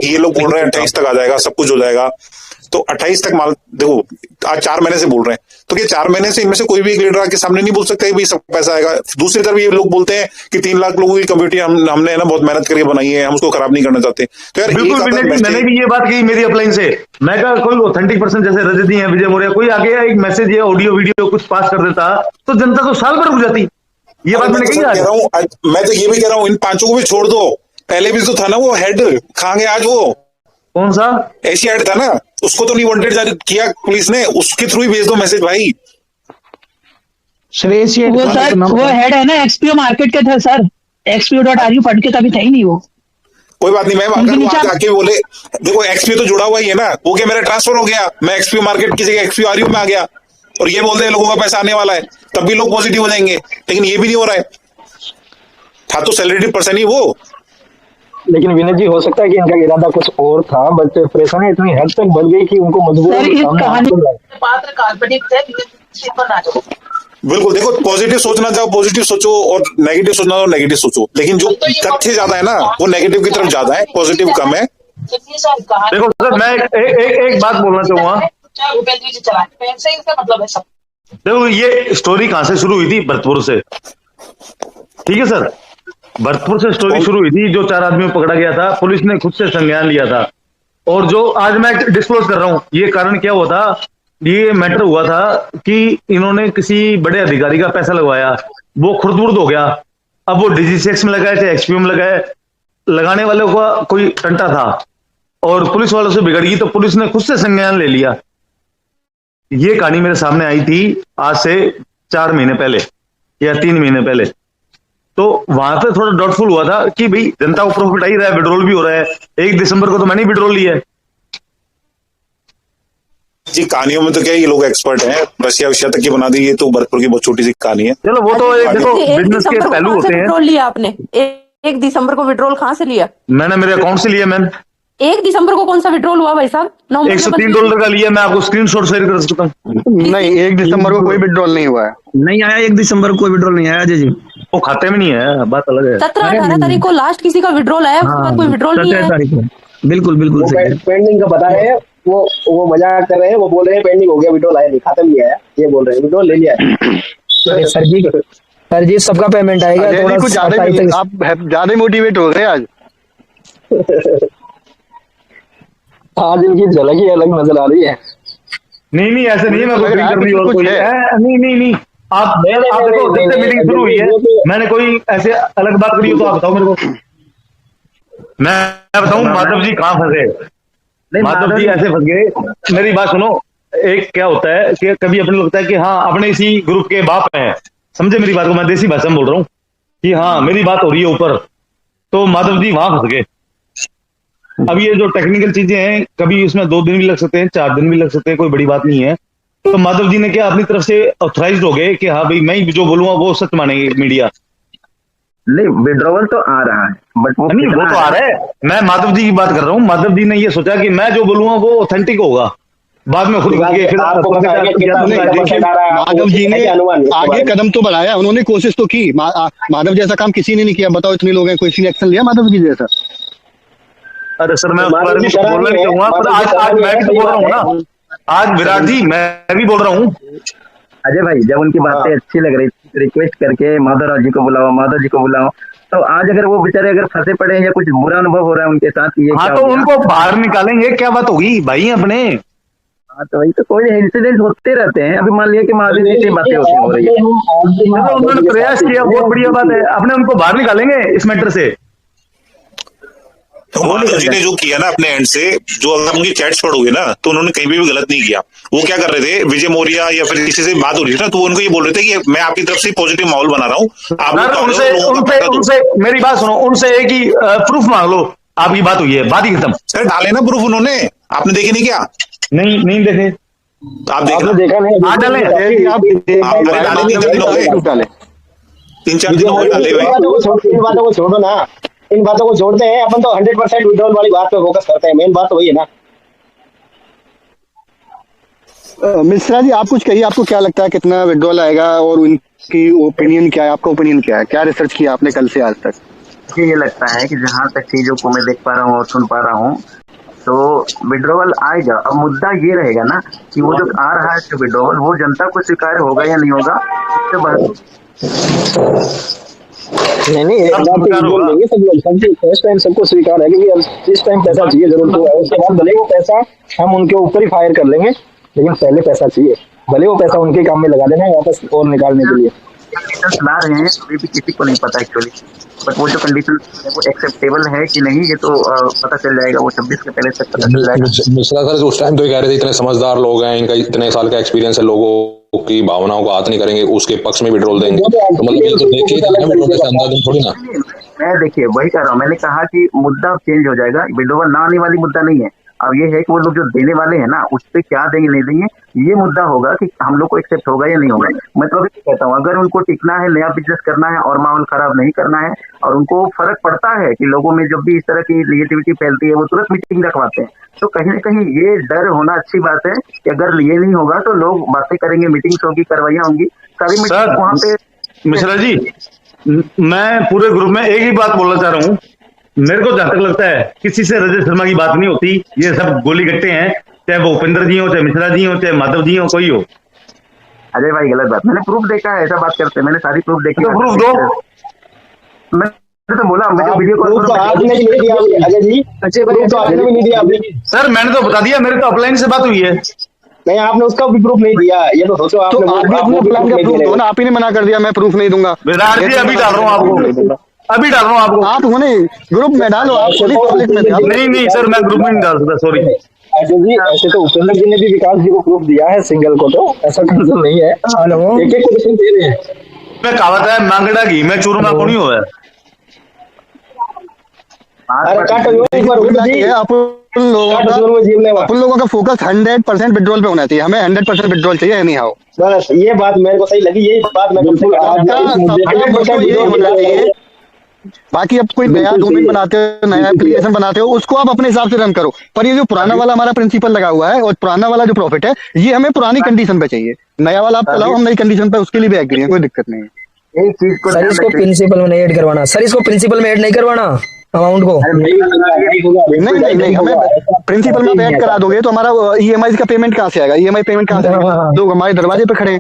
ये लोग बोल रहे हैं 28 तक आ जाएगा, सब कुछ हो जाएगा। तो 28 तक माल देखो, आज 4 महीने से बोल रहे हैं, तो क्या 4 महीने से इनमें से कोई भी एक लीडर आके सामने नहीं बोल सकता है भाई सब पैसा आएगा? दूसरी तरफ ये लोग बोलते हैं कि 3 लाख लोगों की कम्युनिटी हमने ना बहुत मेहनत करके बनाई है, हम उसको खराब नहीं करना चाहते। तो यार बिल्कुल मैंने भी ये बात कही मेरी अपलाइन से। मैं कहा कोई ऑथेंटिक पर्सन जैसे रजत जी हैं, विजय मौर्य, कोई आगे एक मैसेज या ऑडियो वीडियो कुछ पास कर देता तो जनता तो साल भर रुक जाती। ये बात मैंने कही। मैं तो ये भी कह रहा हूँ इन 5 को भी छोड़ दो। पहले भी तो था ना वो हेड, कहाँ गया आज वो? कौन सा एशिया हेड था ना, उसको तो नहीं वांटेड जारी किया पुलिस ने, उसके थ्रू ही भेज दो मैसेज भाई। वो सर वो हेड है ना एक्सपीओ मार्केट के थे सर, xpo.ru फंड के तभी थे ही नहीं वो। कोई बात नहीं मैम, अगर वो आज आके बोले देखो एक्सपीओ तो जुड़ा हुआ ही है ना, वो क्या मेरा ट्रांसफर हो गया, मैं एक्सपीओ मार्केट की जगह एक्सपीओ आरयू में आ गया, और ये बोल दे लोगों का पैसा आने वाला है, तब भी लोग पॉजिटिव हो जाएंगे। लेकिन ये भी नहीं हो रहा है। था तो सैलरीड पर्सन ही वो। लेकिन विनय जी हो सकता है कि इनका इरादा कुछ और था, बट परेशानी इतनी हद तक बढ़ गई कि उनको मजबूरन बिल्कुल देखो, पॉजिटिव सोचना चाहो पॉजिटिव सोचो, और नेगेटिव सोचना चाहो नेगेटिव सोचो, लेकिन जो तथ्य ज्यादा है ना वो नेगेटिव की तरफ ज्यादा है, पॉजिटिव कम है। देखो सर मैं एक बात बोलना चाहूंगा। देखो ये स्टोरी कहां से शुरू हुई थी? भरतपुर से, ठीक है सर, भरतपुर से स्टोरी शुरू हुई थी। जो 4 आदमियों को पकड़ा गया था, पुलिस ने खुद से संज्ञान लिया था। और जो आज मैं डिस्क्लोज कर रहा हूं, ये कारण क्या हुआ था? ये मैटर हुआ था कि इन्होंने किसी बड़े अधिकारी का पैसा लगवाया, वो खुर्द-बुर्द हो गया। अब वो DG6 में लगाए थे, XPO में लगाए, लगाने वालों का कोई टंटा था और पुलिस वालों से बिगड़ गई, तो पुलिस ने खुद से संज्ञान ले लिया। ये कहानी मेरे सामने आई थी आज से 4 महीने पहले या 3 महीने पहले। तो वहां पे थोड़ा डाउटफुल हुआ था कि भाई जनता को प्रॉफिट आ ही रहा है, विड्रॉल भी हो रहा है। 1 दिसंबर को तो मैंने विड्रॉल लिया है जी। कहानियों में तो क्या ये लोग एक्सपर्ट हैं, रशिया विशिया तक की बना दी, ये तो भरतपुर की बहुत छोटी सी कहानी है। चलो वो तो एक देखो बिजनेस के पहलू होते हैं। विड्रॉल लिया आपने 1 दिसंबर को, विड्रॉल कहाँ से लिया? मैंने मेरे अकाउंट से लिया मैम। 1 दिसंबर को कौन सा विड्रॉल हुआ भाई साहब? $103 का लिया, मैं आपको स्क्रीनशॉट शेयर कर सकता हूँ। नहीं, 1 दिसंबर को कोई विड्रॉल नहीं हुआ है, नहीं आया। 1 दिसंबर को कोई विड्रॉल नहीं आया अजय जी, वो खाते में नहीं है, बात अलग है। 17-18 तारीख को लास्ट किसी का विड्रॉल आया, उसके बाद कोई विड्रॉल नहीं है। बिल्कुल पेंडिंग का बता रहे हैं, वो मजाक कर रहे हैं, वो बोल रहे हैं पेंडिंग हो गया, विड्रॉल आया नहीं, खाता नहीं आया, ये बोल रहे हैं विड्रॉल ले लिया है। सर जी सबका पेमेंट आएगा। कुछ ज्यादा आप ज्यादा मोटिवेट हो गए आज। आज इनकी झलक ही अलग नजर आ रही है। नहीं ऐसे नहीं है, मैं नहीं आप देखो जब से मीटिंग शुरू हुई है मैंने कोई ऐसे अलग बात करी हो तो आप बताओ मेरे को, मैं बताऊं माधव जी कहाँ फंसे। माधव जी ऐसे फंस गए, मेरी बात सुनो। एक क्या होता है कि कभी अपने लगता है कि हाँ अपने इसी ग्रुप के बाप हैं, समझे मेरी बात को, मैं देसी भाषा में बोल रहा हूँ कि हाँ मेरी बात हो रही है ऊपर, तो माधव जी वहां फंस गए। अब ये जो टेक्निकल चीजें हैं, कभी इसमें 2 दिन भी लग सकते हैं, 4 दिन भी लग सकते हैं, कोई बड़ी बात नहीं है। तो माधव जी ने क्या अपनी तरफ से ऑथराइज्ड हो गए कि हाँ भाई मैं जो बोलूंगा वो सच मानेंगे मीडिया। नहीं विड्रॉवल तो आ रहा है, बट वो तो आ रहा है। मैं माधव जी की बात कर रहा हूँ। माधव जी ने ये सोचा कि मैं जो बोलूंगा वो ऑथेंटिक होगा, बाद में खुद फिर माधव जी ने आगे कदम तो बढ़ाया, उन्होंने कोशिश तो की। माधव जैसा काम किसी ने नहीं किया, बताओ इतने लोग हैं, कोई एक्शन लिया माधव जी जैसा? अरे सर मैं बोलना नहीं चाहूंगा, पर आज मैं भी तो बोल रहा हूँ ना, आज विराट जी मैं भी बोल रहा हूँ। अजय भाई जब उनकी बातें अच्छी लग रही थी, रिक्वेस्ट करके माधव जी को बुलाओ, माधव जी को बुलाओ, तो आज अगर वो बेचारे अगर फंसे पड़े या कुछ बुरा अनुभव हो रहा है उनके साथ, ये हाँ तो उनको बाहर निकालेंगे, क्या बात होगी भाई अपने। हाँ तो वही तो, कोई इंसिडेंट होते रहते हैं। अभी मान लिया कि माधव जी से बातें होती हो रही है, उन्होंने प्रयास किया, बहुत बढ़िया बात है, अपने उनको बाहर निकालेंगे इस मैटर से। तो माधव जी ने जो किया ना अपने एंड से, जो अगर उनकी चैट्स पढ़ोगे ना तो उन्होंने कहीं भी गलत नहीं किया। वो क्या कर रहे थे, विजय मौर्य या फिर किसी से बात हो रही थी ना, तो उनको ये बोल रहे थे कि मैं आपकी तरफ से पॉजिटिव माहौल बना रहा हूँ, आप उनसे मेरी बात सुनो, उनसे एक ही प्रूफ मांग लो आपकी बात हुई है, बात ही खत्म। सर डाले ना प्रूफ उन्होंने, आपने देखे नहीं क्या? नहीं देखे, आप देखा नहीं? हाँ डाले, डाले 3-4 दिन हो गए डाले हुए। इन बातों को छोड़ो ना, इन बातों को छोड़ते हैं अपन तो 100% विड्रॉल वाली बात पे फोकस करते हैं। मेन बात तो वही है ना। मिश्रा जी आप कुछ कहिए, आपको क्या लगता है कितना विड्रॉल आएगा और उनकी ओपिनियन क्या है? आपका ओपिनियन क्या है? क्या रिसर्च किया आपने कल से आज तक? मुझे ये लगता है कि जहां तक चीजों को मैं देख पा रहा हूँ और सुन पा रहा हूँ, तो विड्रॉवल आएगा। अब मुद्दा ये रहेगा ना कि वो जो आ रहा है जो विड्रॉवल, वो जनता को स्वीकार्य होगा या नहीं होगा, इससे नहीं एक बात तो बोल देंगे सब लोग, सब फर्स्ट टाइम सबको स्वीकार है क्योंकि अब इस टाइम पैसा चाहिए जरूर तो है, उसके बाद भले वो पैसा हम उनके ऊपर ही फायर कर लेंगे, लेकिन पहले पैसा चाहिए, भले वो पैसा उनके काम में लगा देना है वापस और निकालने के लिए। कंडीशन ला रहे हैं अभी भी किसी को नहीं पता एक्चुअली, बट वो जो कंडीशन वो एक्सेप्टेबल है कि नहीं, ये तो पता चल जाएगा, वो 26 के पहले तक पता चल जाएगा। मिश्रा सर उस टाइम तो ये कह रहे थे इतने समझदार लोग हैं, इनका इतने साल का एक्सपीरियंस है, लोगों की भावनाओं को आहत नहीं करेंगे, उसके पक्ष में विड्रॉल देंगे, तो मतलब ये तो देखिए अंदाज थोड़ी ना। मैं देखिए वही कह रहा हूँ, मैंने कहा कि मुद्दा चेंज हो जाएगा, विड्रॉवल ना आने वाली मुद्दा नहीं है। अब ये है कि वो लोग जो देने वाले हैं ना, उस पर क्या देंगे नहीं देंगे, ये मुद्दा होगा कि हम लोग को एक्सेप्ट होगा या नहीं होगा। मैं तो अभी कहता हूँ, अगर उनको टिकना है, नया बिजनेस करना है और माहौल खराब नहीं करना है, और उनको फर्क पड़ता है कि लोगों में जब भी इस तरह की नेगेटिविटी फैलती है वो तुरंत मीटिंग रखवाते हैं, तो कहीं ना कहीं ये डर होना अच्छी बात है कि अगर ये नहीं होगा तो लोग बातें करेंगे, मीटिंग्स होगी, कार्रवाइयाँ होंगी, सारी मीटिंग वहाँ पे। मिश्रा जी, मैं पूरे ग्रुप में एक ही बात बोलना चाह रहा हूँ, मेरे को जहां तक लगता है किसी से रजत शर्मा की बात नहीं होती, ये सब गोली गट्टे हैं, चाहे वो उपेंद्र जी हो, चाहे मिश्रा जी हो, चाहे माधव जी हो, कोई हो। अजय भाई गलत बात, मैंने प्रूफ देखा है, ऐसा बात करते हैं, मैंने सारी प्रूफ देखी। तो प्रूफ दो। मैं तो बोला मुझे वीडियो कॉल प्रूफ तो आपने नहीं दिया अजय जी, अच्छे प्रूफ तो आपने भी नहीं दिया आपने। सर मैंने तो बता दिया, मेरे तो अपलाइन से बात हुई है। नहीं आपने उसका भी प्रूफ नहीं दिया, ये तो सोचो आपने अपने प्लान का प्रूफ दो ना, आप ही ने मना कर दिया मैं प्रूफ नहीं दूंगा। विराट जी अभी डाल रहा हूँ आपको, अभी डाल रहा हूँ आपको। आप उन्हें ग्रुप में डालो, आप सभी पब्लिक में डालो। नहीं सर, मैं ग्रुप में नहीं डाल सकता, सॉरी। अजय जी ऐसे तो उपेंद्र जी ने भी विकास जी को प्रूफ दिया है सिंगल को, तो ऐसा कंसर्न नहीं है, एक एक क्वेश्चन दे रहे हैं। मैं कहावत है, मांगड़ा घी में चूरमा को नहीं हुआ। अरे काटो एक बार उपेंद्र जी, अपन लोगों का फोकस 100% विड्रॉल पे होना चाहिए, हमें 100% विड्रॉल चाहिए नहीं आओ। बस ये बात मेरे को सही लगी, यही बात मैं बिल्कुल 100%। बाकी अब कोई नया डोमेन बनाते हो, नया एप्लीकेशन बनाते हो, उसको आप अपने हिसाब से रन करो, पर ये जो पुराना वाला हमारा प्रिंसिपल लगा हुआ है और पुराना वाला जो प्रॉफिट है, ये हमें पुरानी कंडीशन पे चाहिए। नया वाला आप चलाओ, हम नई कंडीशन पे उसके लिए भी एग्री है, कोई दिक्कत नहीं है। एक चीज को सर इसको प्रिंसिपल में नहीं ऐड करवाना, सर इसको प्रिंसिपल में ऐड नहीं करवाना अमाउंट को। नहीं हमें प्रिंसिपल में ऐड करा दोगे तो हमारा EMI का पेमेंट कहाँ से आएगा? EMI पेमेंट कहाँ से आएगा? लोग हमारे दरवाजे पे खड़े